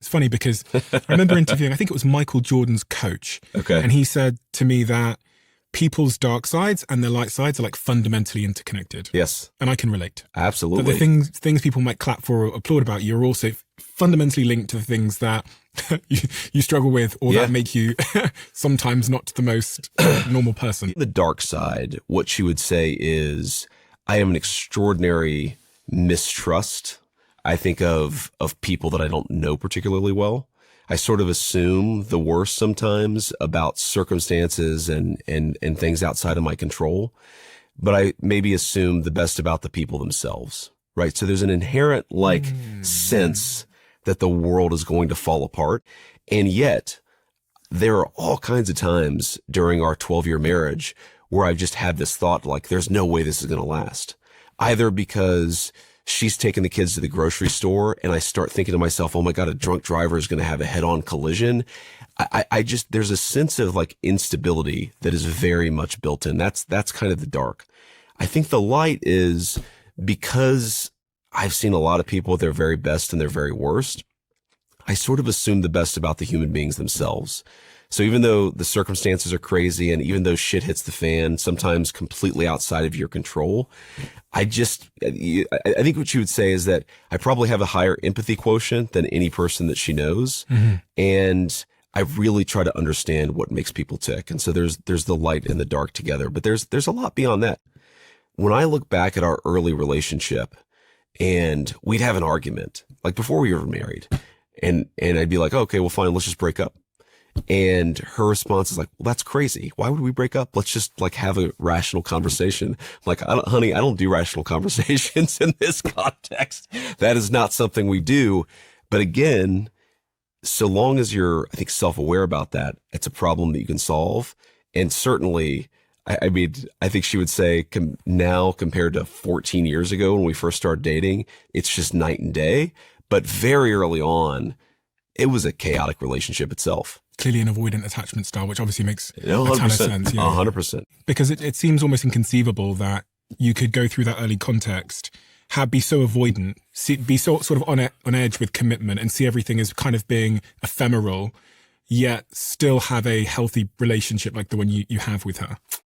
It's funny because I remember interviewing, I think it was Michael Jordan's coach. Okay. And he said to me that people's dark sides and their light sides are like fundamentally interconnected. Yes. And I can relate. Absolutely. That the things people might clap for or applaud about you are also fundamentally linked to the things that you struggle with or that make you sometimes not the most normal person. The dark side, what she would say is, I am an extraordinary mistrust. I think of people that I don't know particularly well. I sort of assume the worst sometimes about circumstances and things outside of my control, but I maybe assume the best about the people themselves, right? So there's an inherent sense that the world is going to fall apart. And yet there are all kinds of times during our 12-year marriage where I've just had this thought, like, there's no way this is going to last. Either because she's taking the kids to the grocery store and I start thinking to myself, oh my God, a drunk driver is going to have a head-on collision. I just, there's a sense of like instability that is very much built in. That's kind of the dark. I think the light is because I've seen a lot of people at their very best and their very worst. I sort of assume the best about the human beings themselves. So even though the circumstances are crazy and even though shit hits the fan, sometimes completely outside of your control, I think what you would say is that I probably have a higher empathy quotient than any person that she knows. Mm-hmm. And I really try to understand what makes people tick. And so there's the light and the dark together, but there's a lot beyond that. When I look back at our early relationship and we'd have an argument, like before we were married, and I'd be like, okay, well, fine, let's just break up. And her response is like, well, that's crazy. Why would we break up? Let's just like have a rational conversation. I'm like, honey, I don't do rational conversations in this context. That is not something we do. But again, so long as you're, I think, self-aware about that, it's a problem that you can solve. And certainly, I mean, I think she would say now compared to 14 years ago when we first started dating, it's just night and day. But very early on, it was a chaotic relationship itself. Clearly an avoidant attachment style, which obviously makes a 100%, ton of sense. Yeah. 100%. Because it seems almost inconceivable that you could go through that early context, be so avoidant, be so sort of on edge with commitment and see everything as kind of being ephemeral, yet still have a healthy relationship like the one you have with her.